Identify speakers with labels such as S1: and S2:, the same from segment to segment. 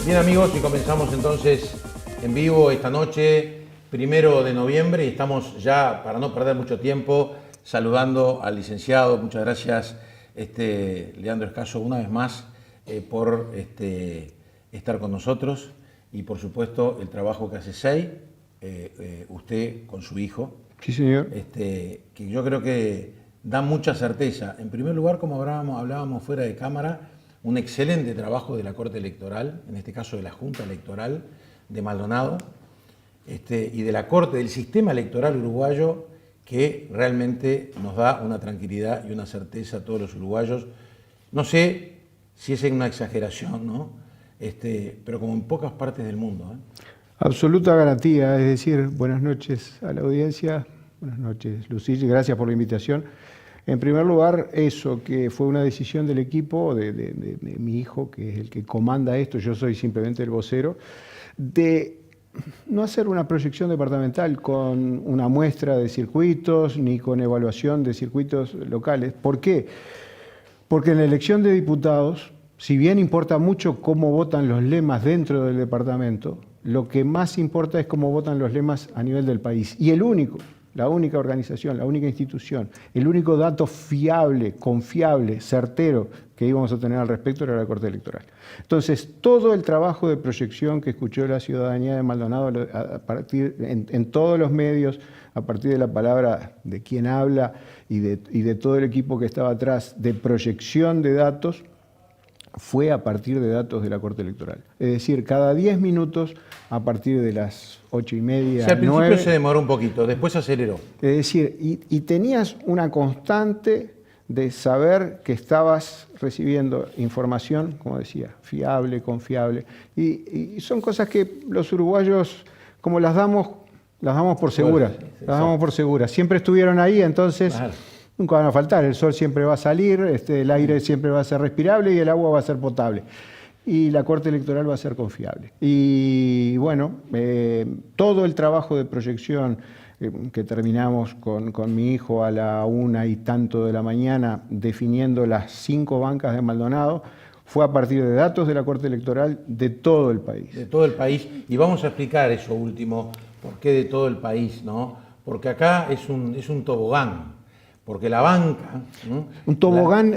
S1: Bien amigos, y comenzamos entonces en vivo esta noche, 1 de noviembre, y estamos ya, para no perder mucho tiempo, saludando al licenciado. Muchas gracias, Leandro Escaso, una vez más, por estar con nosotros, y por supuesto el trabajo que hace SEI, usted con su hijo.
S2: Sí, señor.
S1: Que yo creo que da mucha certeza. En primer lugar, como hablábamos fuera de cámara, un excelente trabajo de la Corte Electoral, en este caso de la Junta Electoral de Maldonado, y de la Corte, del sistema electoral uruguayo, que realmente nos da una tranquilidad y una certeza a todos los uruguayos. No sé si es una exageración, ¿no? Pero como en pocas partes del mundo, ¿eh?
S2: Absoluta garantía, es decir, buenas noches a la audiencia, buenas noches Lucille, gracias por la invitación. En primer lugar, eso, que fue una decisión del equipo, de mi hijo, que es el que comanda esto, yo soy simplemente el vocero, de no hacer una proyección departamental con una muestra de circuitos ni con evaluación de circuitos locales. ¿Por qué? Porque en la elección de diputados, si bien importa mucho cómo votan los lemas dentro del departamento, lo que más importa es cómo votan los lemas a nivel del país. Y la única organización, la única institución, el único dato fiable, confiable, certero que íbamos a tener al respecto era la Corte Electoral. Entonces, todo el trabajo de proyección que escuchó la ciudadanía de Maldonado en todos los medios, a partir de la palabra de quien habla y de todo el equipo que estaba atrás, de proyección de datos, fue a partir de datos de la Corte Electoral. Es decir, cada 10 minutos, a partir de las 8:30,
S1: o sea, al principio
S2: 9,
S1: se demoró un poquito, después aceleró.
S2: Es decir, y tenías una constante de saber que estabas recibiendo información, como decía, fiable, confiable. Y son cosas que los uruguayos, como las damos por seguras. Las damos por seguras. Siempre estuvieron ahí, entonces... Claro. Nunca van a faltar, el sol siempre va a salir, el aire siempre va a ser respirable y el agua va a ser potable. Y la Corte Electoral va a ser confiable. Y bueno, todo el trabajo de proyección que terminamos con mi hijo a la 1:00 de la mañana, definiendo las 5 bancas de Maldonado, fue a partir de datos de la Corte Electoral de todo el país.
S1: De todo el país. Y vamos a explicar eso último, por qué de todo el país, ¿no? Porque acá es un tobogán. Porque la banca... ¿no?
S2: Un tobogán,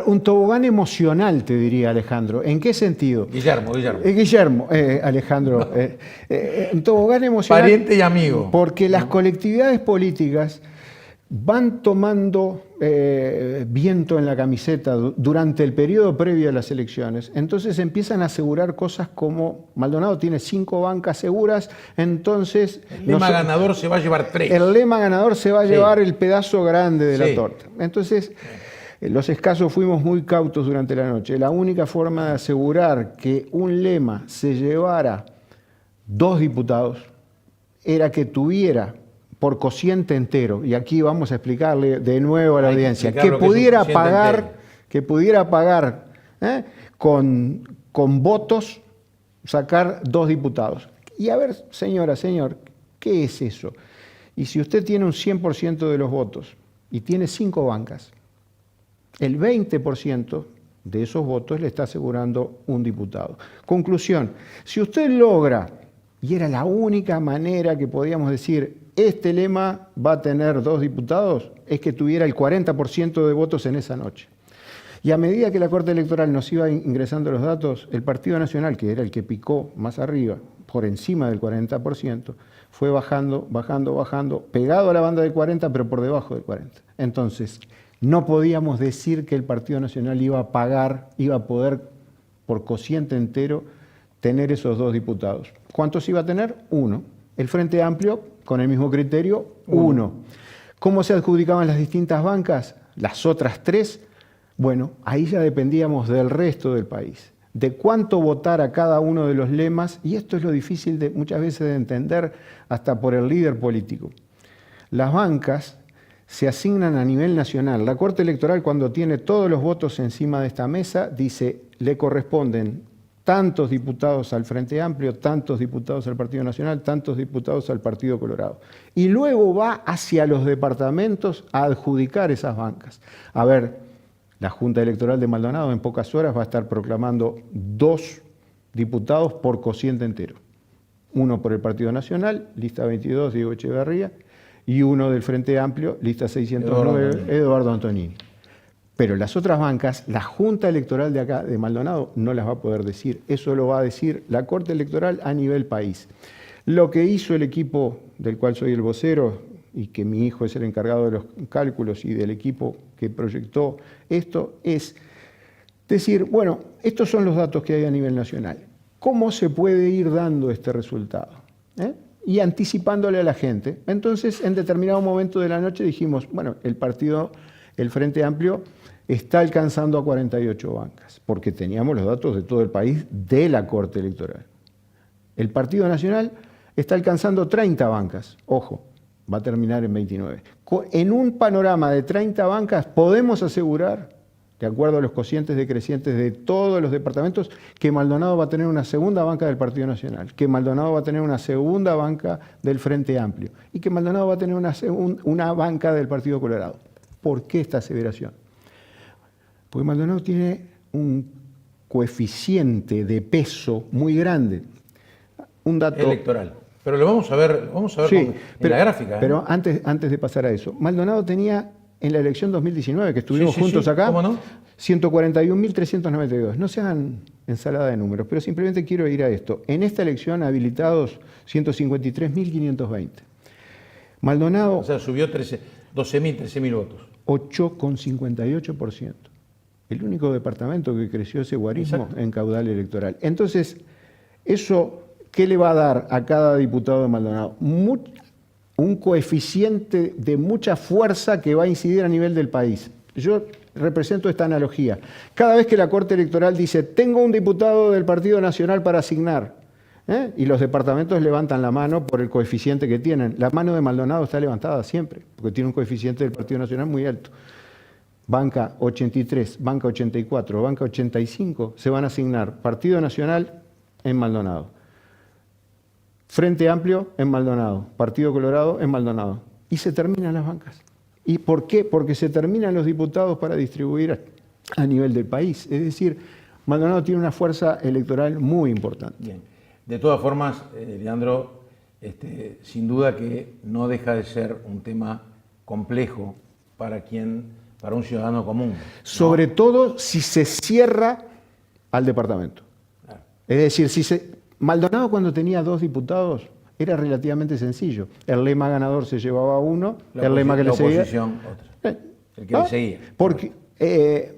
S2: un tobogán emocional, te diría Alejandro. ¿En qué sentido? Guillermo, Alejandro. Un tobogán emocional.
S1: Pariente y amigo.
S2: Porque las colectividades políticas van tomando viento en la camiseta durante el periodo previo a las elecciones. Entonces empiezan a asegurar cosas como Maldonado tiene 5 bancas seguras, entonces...
S1: El lema ganador se va a llevar 3.
S2: El lema ganador se va a llevar el pedazo grande de la torta. Entonces, los escasos fuimos muy cautos durante la noche. La única forma de asegurar que un lema se llevara 2 diputados era que tuviera por cociente entero, y aquí vamos a explicarle de nuevo a la audiencia, que pudiera pagar con votos, sacar 2 diputados. Y a ver, señora, señor, ¿qué es eso? Y si usted tiene un 100% de los votos y tiene 5 bancas, el 20% de esos votos le está asegurando un diputado. Conclusión, si usted logra, y era la única manera que podíamos decir, este lema va a tener 2 diputados, es que tuviera el 40% de votos en esa noche. Y a medida que la Corte Electoral nos iba ingresando los datos, el Partido Nacional, que era el que picó más arriba, por encima del 40%, fue bajando, pegado a la banda del 40%, pero por debajo del 40%. Entonces, no podíamos decir que el Partido Nacional iba a poder, por cociente entero, tener esos 2 diputados. ¿Cuántos iba a tener? 1. El Frente Amplio, con el mismo criterio, 1. ¿Cómo se adjudicaban las distintas bancas? Las otras 3. Bueno, ahí ya dependíamos del resto del país, de cuánto votara cada uno de los lemas, y esto es lo difícil muchas veces de entender hasta por el líder político. Las bancas se asignan a nivel nacional. La Corte Electoral, cuando tiene todos los votos encima de esta mesa, dice, le corresponden tantos diputados al Frente Amplio, tantos diputados al Partido Nacional, tantos diputados al Partido Colorado. Y luego va hacia los departamentos a adjudicar esas bancas. A ver, la Junta Electoral de Maldonado en pocas horas va a estar proclamando 2 diputados por cociente entero. Uno por el Partido Nacional, lista 22, Diego Echeverría, y uno del Frente Amplio, lista 609, Eduardo Antonini. Pero las otras bancas, la Junta Electoral de acá, de Maldonado, no las va a poder decir. Eso lo va a decir la Corte Electoral a nivel país. Lo que hizo el equipo del cual soy el vocero, y que mi hijo es el encargado de los cálculos y del equipo que proyectó esto, es decir, bueno, estos son los datos que hay a nivel nacional. ¿Cómo se puede ir dando este resultado? Y anticipándole a la gente. Entonces, en determinado momento de la noche dijimos, bueno, el Frente Amplio está alcanzando a 48 bancas, porque teníamos los datos de todo el país de la Corte Electoral. El Partido Nacional está alcanzando 30 bancas, ojo, va a terminar en 29. En un panorama de 30 bancas podemos asegurar, de acuerdo a los cocientes decrecientes de todos los departamentos, que Maldonado va a tener una segunda banca del Partido Nacional, que Maldonado va a tener una segunda banca del Frente Amplio y que Maldonado va a tener una banca del Partido Colorado. ¿Por qué esta aseveración? Porque Maldonado tiene un coeficiente de peso muy grande. Un dato
S1: electoral. Pero lo vamos a ver,
S2: sí,
S1: en la gráfica.
S2: Pero antes de pasar a eso, Maldonado tenía en la elección 2019, que estuvimos juntos acá,
S1: ¿cómo no?
S2: 141.392. No se hagan ensalada de números, pero simplemente quiero ir a esto. En esta elección habilitados 153.520. Maldonado...
S1: O sea, subió 12.000, 13.000 votos.
S2: 8,58%. El único departamento que creció ese guarismo en caudal electoral. Entonces, eso, ¿qué le va a dar a cada diputado de Maldonado? Un coeficiente de mucha fuerza que va a incidir a nivel del país. Yo represento esta analogía. Cada vez que la Corte Electoral dice, tengo un diputado del Partido Nacional para asignar, y los departamentos levantan la mano por el coeficiente que tienen, la mano de Maldonado está levantada siempre, porque tiene un coeficiente del Partido Nacional muy alto. Banca 83, banca 84, banca 85 se van a asignar Partido Nacional en Maldonado. Frente Amplio en Maldonado, Partido Colorado en Maldonado. Y se terminan las bancas. ¿Y por qué? Porque se terminan los diputados para distribuir a nivel del país. Es decir, Maldonado tiene una fuerza electoral muy importante.
S1: Bien. De todas formas, Leandro, sin duda que no deja de ser un tema complejo para un ciudadano común, ¿no?
S2: Sobre todo si se cierra al departamento.
S1: Claro.
S2: Es decir, Maldonado cuando tenía 2 diputados era relativamente sencillo. El lema ganador se llevaba uno, el lema que le seguía...
S1: Otra. El que le seguía.
S2: Porque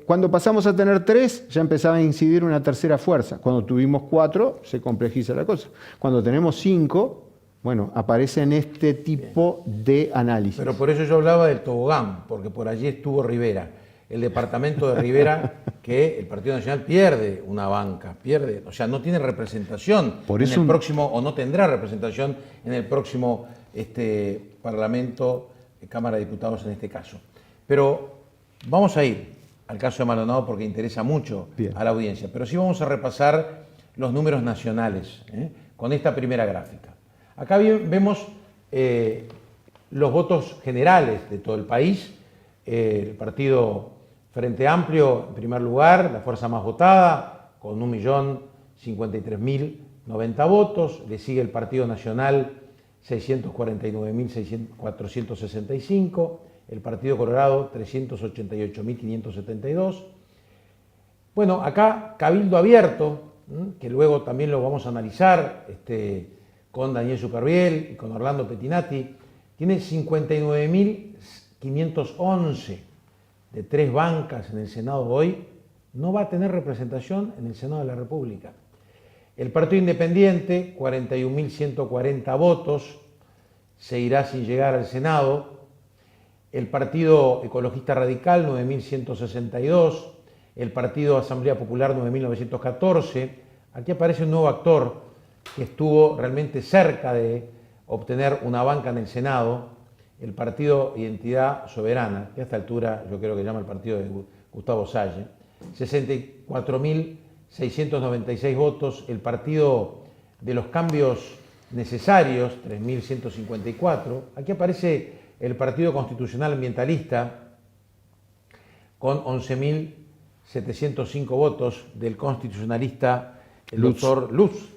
S2: cuando pasamos a tener 3 ya empezaba a incidir una tercera fuerza. Cuando tuvimos 4 se complejiza la cosa. Cuando tenemos 5, bueno, aparecen este tipo de análisis.
S1: Pero por eso yo hablaba del tobogán, porque por allí estuvo Rivera. El departamento de Rivera, que el Partido Nacional pierde una banca, o sea, no tiene representación en el próximo, o no tendrá representación en el próximo Parlamento, Cámara de Diputados en este caso. Pero vamos a ir al caso de Maldonado porque interesa mucho a la audiencia, pero sí vamos a repasar los números nacionales, con esta primera gráfica. Acá vemos los votos generales de todo el país. El partido Frente Amplio, en primer lugar, la fuerza más votada, con 1.053.090 votos. Le sigue el Partido Nacional, 649.465. El Partido Colorado, 388.572. Bueno, acá Cabildo Abierto, que luego también lo vamos a analizar con Daniel Superviel y con Orlando Pettinati, tiene 59.511 de 3 bancas en el Senado hoy, no va a tener representación en el Senado de la República. El Partido Independiente, 41.140 votos, se irá sin llegar al Senado. El Partido Ecologista Radical, 9.162. El Partido Asamblea Popular, 9.914. Aquí aparece un nuevo actor que estuvo realmente cerca de obtener una banca en el Senado, el Partido Identidad Soberana, que a esta altura yo creo que llama el partido de Gustavo Salle, 64.696 votos. El Partido de los Cambios Necesarios, 3.154. Aquí aparece el Partido Constitucional Ambientalista, con 11.705 votos del constitucionalista el
S2: Lutz.
S1: doctor Lust,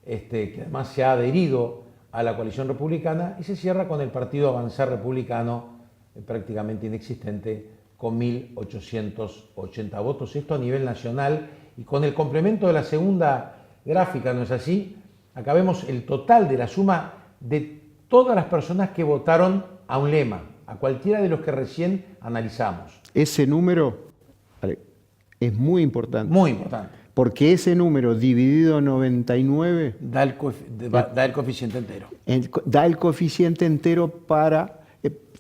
S1: que además se ha adherido a la coalición republicana, y se cierra con el partido Avanzar Republicano, prácticamente inexistente, con 1.880 votos. Esto a nivel nacional, y con el complemento de la segunda gráfica, ¿no es así? Acá vemos el total de la suma de todas las personas que votaron a un lema, a cualquiera de los que recién analizamos.
S2: Ese número es muy importante.
S1: Muy importante.
S2: Porque ese número dividido en 99
S1: Da el coeficiente entero.
S2: da el coeficiente entero para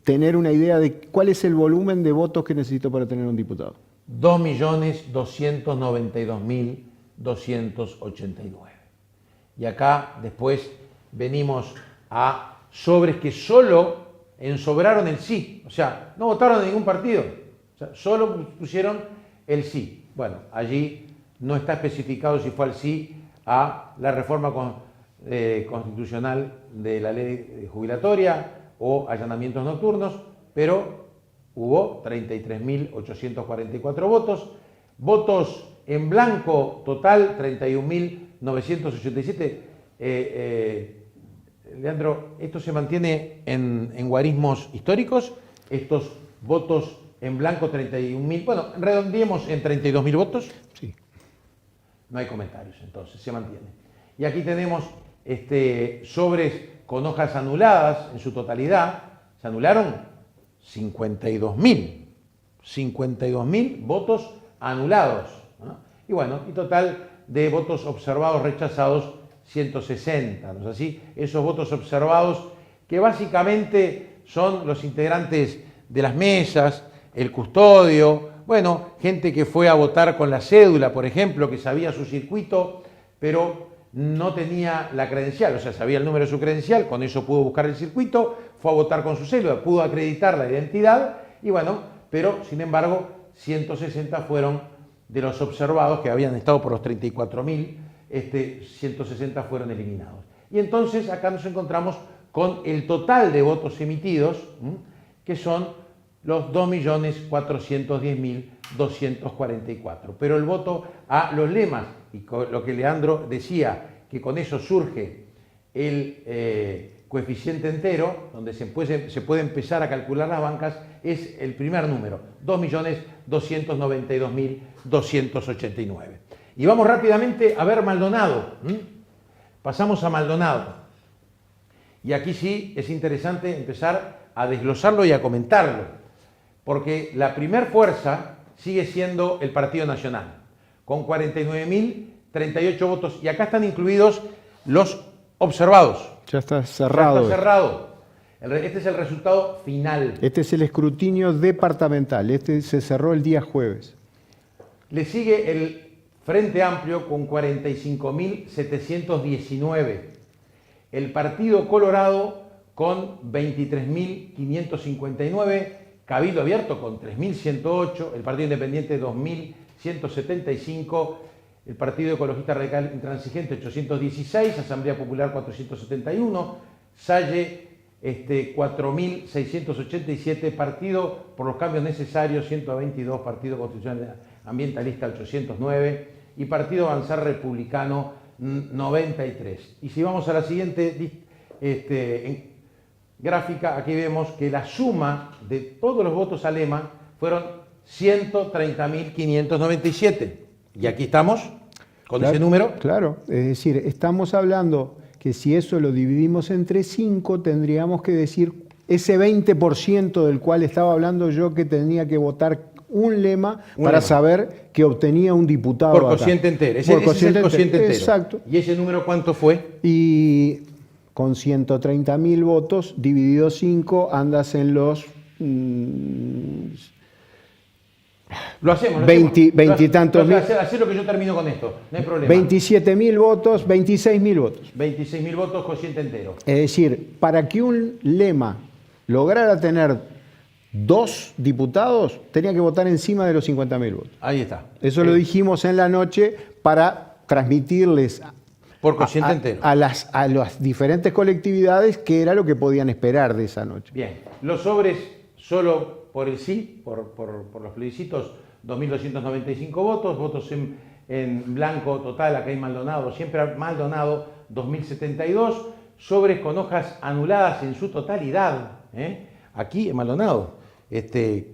S2: tener una idea de cuál es el volumen de votos que necesito para tener un diputado.
S1: 2.292.289. Y acá después venimos a sobres que solo ensobraron el sí, o sea, no votaron en ningún partido, o sea, solo pusieron el sí. Bueno, allí no está especificado si fue el sí a la reforma constitucional de la ley jubilatoria o allanamientos nocturnos, pero hubo 33.844 votos. Votos en blanco total, 31.987. Leandro, ¿esto se mantiene en guarismos históricos? Estos votos en blanco, 31.000, bueno, redondeemos en 32.000 votos.
S2: Sí.
S1: No hay comentarios, entonces, se mantiene. Y aquí tenemos sobres con hojas anuladas en su totalidad. Se anularon 52.000 votos anulados, ¿no? Y bueno, y total de votos observados rechazados, 160, ¿no es así? Esos votos observados que básicamente son los integrantes de las mesas, el custodio, bueno, gente que fue a votar con la cédula, por ejemplo, que sabía su circuito, pero no tenía la credencial, o sea, sabía el número de su credencial, con eso pudo buscar el circuito, fue a votar con su cédula, pudo acreditar la identidad, y bueno, pero sin embargo, 160 fueron de los observados que habían estado por los 34.000, 160 fueron eliminados. Y entonces acá nos encontramos con el total de votos emitidos, que son los 2.410.244. Pero el voto a los lemas, y lo que Leandro decía, que con eso surge el coeficiente entero, donde se puede empezar a calcular las bancas, es el primer número, 2.292.289. Y vamos rápidamente a ver Maldonado. Pasamos a Maldonado. Y aquí sí es interesante empezar a desglosarlo y a comentarlo, porque la primer fuerza sigue siendo el Partido Nacional, con 49.038 votos, y acá están incluidos los observados.
S2: Ya está cerrado.
S1: Ya está cerrado. Este es el resultado final.
S2: Este es el escrutinio departamental. Este se cerró el día jueves.
S1: Le sigue el Frente Amplio con 45.719. El Partido Colorado con 23.559. Cabildo Abierto con 3.108. El Partido Independiente 2.175. El Partido Ecologista Radical Intransigente 816. Asamblea Popular 471. Salle 4.687. Partido por los Cambios Necesarios 122. Partido Constitucional Ambientalista 809. Y Partido Avanzar Republicano 93. Y si vamos a la siguiente gráfica, aquí vemos que la suma de todos los votos a lema fueron 130.597. Y aquí estamos con ese número.
S2: Claro, es decir, estamos hablando que si eso lo dividimos entre 5, tendríamos que decir ese 20% del cual estaba hablando yo, que tenía que votar un lema para saber que obtenía un diputado.
S1: Por cociente entero. Ese es el cociente entero.
S2: Exacto.
S1: ¿Y ese número cuánto fue?
S2: Y con 130.000 votos, dividido 5, andas en los...
S1: Lo hacemos.
S2: 20 y tantos mil.
S1: Hacé lo que yo termino con esto, no hay problema.
S2: 27.000 votos, 26.000 votos.
S1: 26.000 votos, cociente entero.
S2: Es decir, para que un lema lograra tener 2 diputados, tenía que votar encima de los 50.000 votos.
S1: Ahí está.
S2: Eso lo dijimos en la noche para transmitirles
S1: por cociente entero
S2: a las diferentes colectividades qué era lo que podían esperar de esa noche.
S1: Bien, los sobres solo por el sí, por los plebiscitos, 2.295 votos, votos en blanco total, acá hay Maldonado, siempre Maldonado 2072, sobres con hojas anuladas en su totalidad, aquí en Maldonado,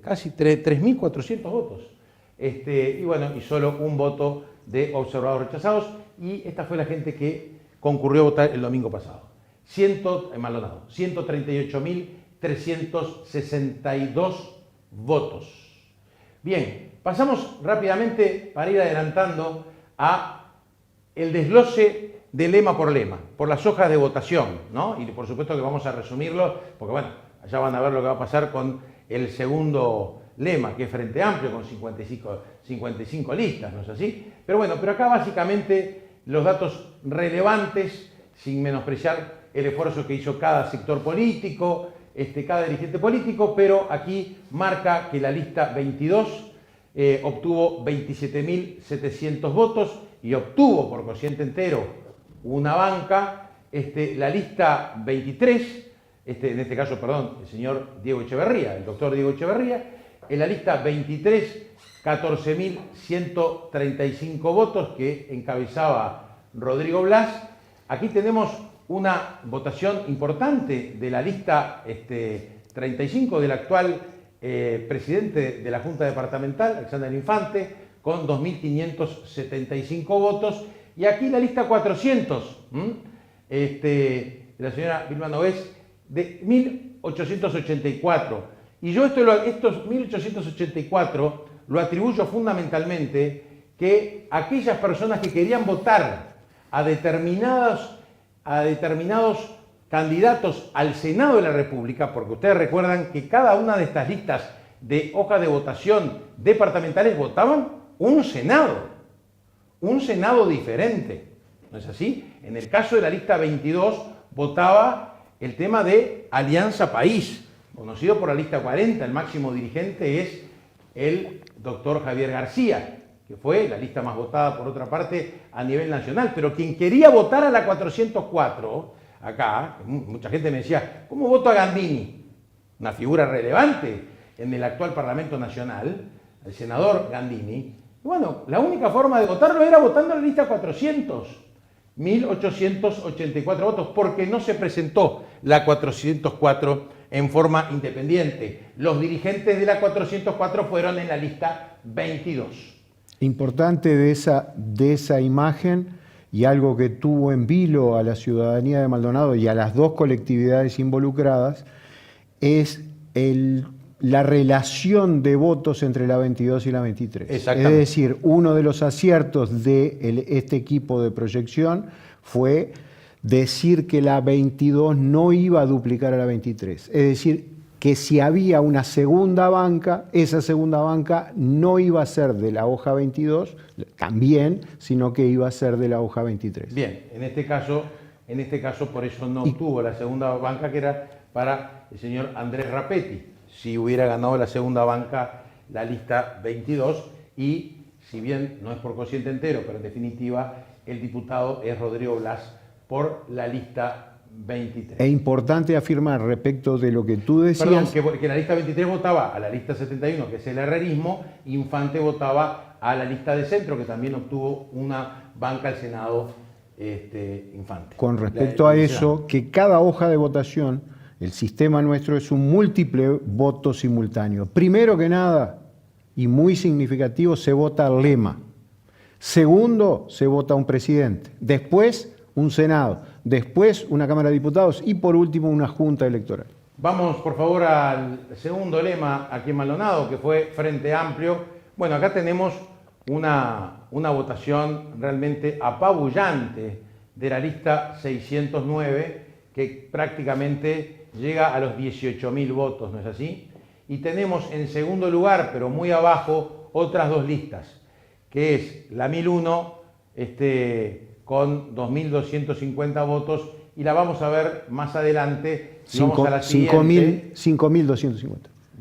S1: casi 3.400 votos. Y bueno, y solo un voto de observados rechazados, y esta fue la gente que concurrió a votar el domingo pasado. En Maldonado, 138.362 votos. Bien, pasamos rápidamente para ir adelantando a el desglose de lema por lema, por las hojas de votación, ¿no? Y por supuesto que vamos a resumirlo, porque bueno, allá van a ver lo que va a pasar con el segundo lema, que es Frente Amplio, con 55 listas, ¿no es así? Pero bueno, pero acá básicamente los datos relevantes, sin menospreciar el esfuerzo que hizo cada sector político, cada dirigente político, pero aquí marca que la lista 22 obtuvo 27.700 votos y obtuvo por cociente entero una banca. La lista 23, en este caso, perdón, el señor Diego Echeverría, el doctor Diego Echeverría, en la lista 23, 14.135 votos que encabezaba Rodrigo Blas. Aquí tenemos una votación importante de la lista 35 del actual presidente de la Junta Departamental, Alexander Infante, con 2.575 votos. Y aquí la lista 400, de la señora Vilma Nogués, de 1.884. Y yo estos 1.884 lo atribuyo fundamentalmente que aquellas personas que querían votar a determinados candidatos al Senado de la República, porque ustedes recuerdan que cada una de estas listas de hojas de votación departamentales votaban un Senado diferente, ¿no es así? En el caso de la lista 22 votaba el tema de Alianza País, conocido por la lista 40, el máximo dirigente es el doctor Javier García, que fue la lista más votada por otra parte a nivel nacional, pero quien quería votar a la 404, acá, mucha gente me decía, ¿cómo voto a Gandini? Una figura relevante en el actual Parlamento Nacional, el senador Gandini. Bueno, la única forma de votarlo era votando en la lista 400, 1.884 votos, porque no se presentó la 404 en forma independiente. Los dirigentes de la 404 fueron en la lista 22.
S2: Importante de esa imagen, y algo que tuvo en vilo a la ciudadanía de Maldonado y a las dos colectividades involucradas, es la relación de votos entre la 22 y la 23. Es decir, uno de los aciertos de este equipo de proyección fue decir que la 22 no iba a duplicar a la 23. Es decir, que si había una segunda banca, esa segunda banca no iba a ser de la hoja 22 también, sino que iba a ser de la hoja 23.
S1: Bien, en este caso por eso no tuvo la segunda banca, que era para el señor Andrés Rapetti. Si hubiera ganado la segunda banca la lista 22, y si bien no es por cociente entero, pero en definitiva el diputado es Rodrigo Blas por la lista 23.
S2: Es importante afirmar respecto de lo que tú decías.
S1: Perdón, que la lista 23 votaba a la lista 71, que es el herrerismo, Infante votaba a la lista de centro, que también obtuvo una banca al Senado Infante.
S2: Con respecto a eso, que cada hoja de votación, el sistema nuestro es un múltiple voto simultáneo. Primero que nada, y muy significativo, se vota el lema. Segundo, se vota un presidente. Después, un Senado. Después, una Cámara de Diputados. Y por último, una Junta Electoral.
S1: Vamos, por favor, al segundo lema aquí en Maldonado, que fue Frente Amplio. Bueno, acá tenemos una votación realmente apabullante de la lista 609, que prácticamente llega a los 18.000 votos, ¿no es así? Y tenemos en segundo lugar, pero muy abajo, otras dos listas, que es la 1001, con 2.250 votos, y la vamos a ver más adelante. Vamos a la siguiente.
S2: 5.250.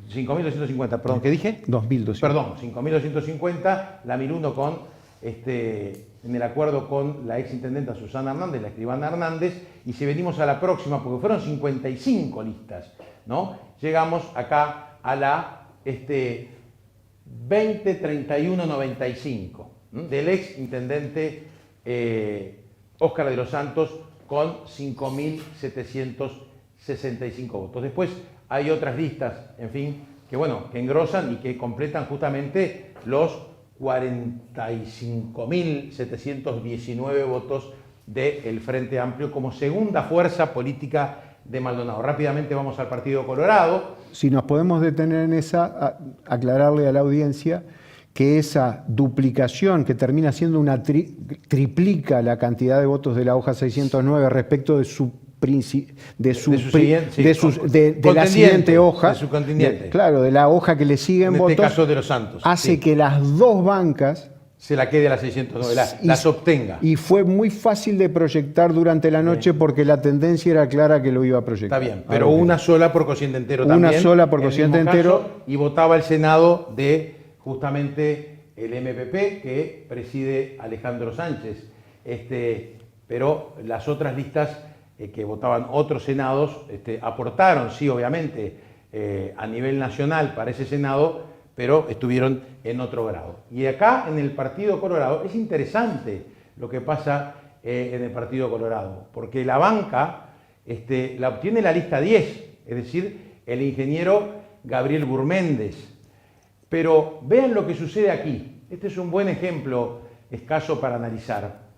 S1: 5.250, perdón, ¿qué dije?
S2: 2.250.
S1: Perdón, 5.250, la 1001 con, en el acuerdo con la exintendenta Susana Hernández, la escribana Hernández, y si venimos a la próxima, porque fueron 55 listas, ¿no? Llegamos acá a la 203195. del ex intendente Óscar de los Santos con 5.765 votos. Después hay otras listas, en fin, que bueno, que engrosan y que completan justamente los 45.719 votos del Frente Amplio como segunda fuerza política de Maldonado. Rápidamente vamos al Partido Colorado.
S2: Si nos podemos detener en esa, aclararle a la audiencia que esa duplicación, que termina siendo una triplica la cantidad de votos de la hoja 609 respecto de la siguiente hoja,
S1: de su contendiente.
S2: Claro, de la hoja que le sigue en votos,
S1: este caso de los Santos,
S2: hace que las dos bancas
S1: se la quede a la 609, las obtenga.
S2: Y fue muy fácil de proyectar durante la noche porque la tendencia era clara que lo iba a proyectar.
S1: Está bien, pero una sola por cociente entero también.
S2: Una sola por cociente entero.
S1: Y votaba el Senado de justamente el MPP que preside Alejandro Sánchez. Pero las otras listas que votaban otros senados aportaron, sí, obviamente, a nivel nacional para ese Senado, pero estuvieron en otro grado. Y acá en el Partido Colorado es interesante lo que pasa en el Partido Colorado, porque la banca la obtiene la lista 10, es decir, el ingeniero Gabriel Gurméndez. Pero vean lo que sucede aquí. Este es un buen ejemplo escaso para analizar.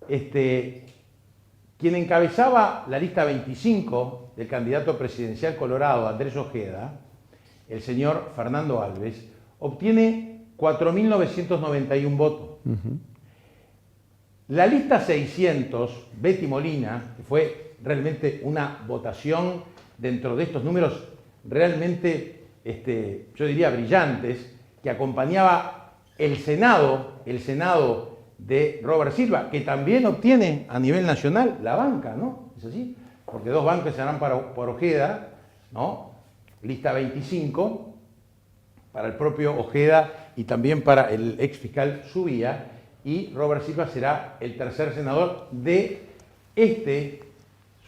S1: Quien encabezaba la lista 25 del candidato presidencial colorado, Andrés Ojeda, el señor Fernando Alves, obtiene 4.991 votos. La lista 600, Betty Molina, que fue realmente una votación dentro de estos números realmente, yo diría, brillantes, que acompañaba el Senado de Robert Silva, que también obtiene a nivel nacional la banca, ¿no? ¿Es así? Porque dos bancas se harán por Ojeda, ¿no? Lista 25 para el propio Ojeda y también para el ex fiscal Subía, y Robert Silva será el tercer senador de este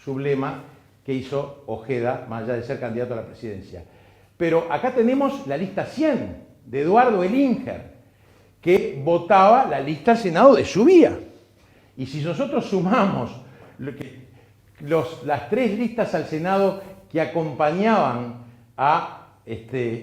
S1: sublema que hizo Ojeda, más allá de ser candidato a la presidencia. Pero acá tenemos la lista 100 de Eduardo Elinger, que votaba la lista al Senado de Subía. Y si nosotros sumamos las tres listas al Senado que acompañaban a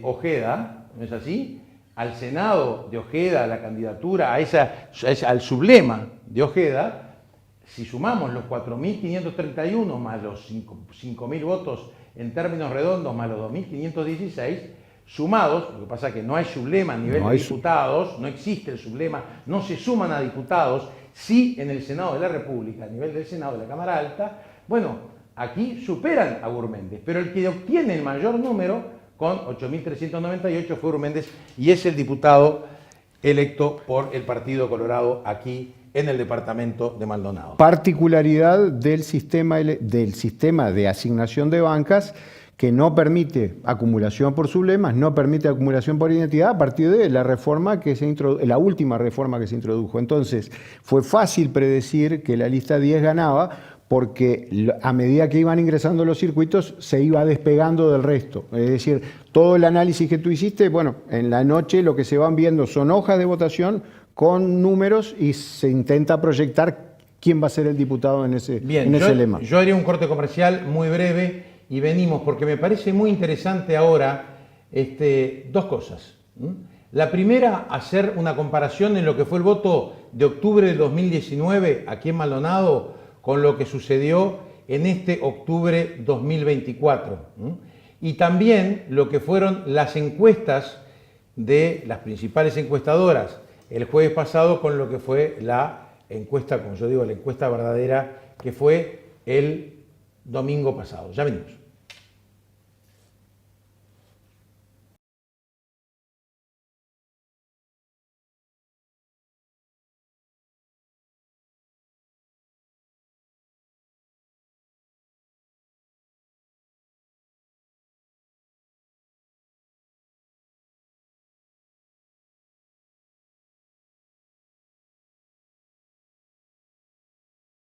S1: Ojeda, ¿no es así? Al Senado de Ojeda, a la candidatura, al sublema de Ojeda, si sumamos los 4.531 más los 5.000 votos en términos redondos más los 2.516, sumados, lo que pasa es que no hay sublema a nivel de diputados, no existe el sublema, no se suman a diputados, sí en el Senado de la República, a nivel del Senado de la Cámara Alta, bueno, aquí superan a Gurméndez, pero el que obtiene el mayor número, con 8.398, fue Gurméndez, y es el diputado electo por el Partido Colorado aquí en el departamento de Maldonado.
S2: Particularidad del sistema de asignación de bancas, que no permite acumulación por sublemas, no permite acumulación por identidad a partir de la reforma la última reforma que se introdujo. Entonces, fue fácil predecir que la lista 10 ganaba, porque a medida que iban ingresando los circuitos se iba despegando del resto. Es decir, todo el análisis que tú hiciste, bueno, en la noche lo que se van viendo son hojas de votación con números y se intenta proyectar quién va a ser el diputado en ese lema.
S1: Yo haría un corte comercial muy breve y venimos, porque me parece muy interesante ahora dos cosas. La primera, hacer una comparación en lo que fue el voto de octubre de 2019 aquí en Maldonado con lo que sucedió en este octubre 2024. Y también lo que fueron las encuestas de las principales encuestadoras el jueves pasado con lo que fue la encuesta, como yo digo, la encuesta verdadera, que fue el domingo pasado. Ya venimos.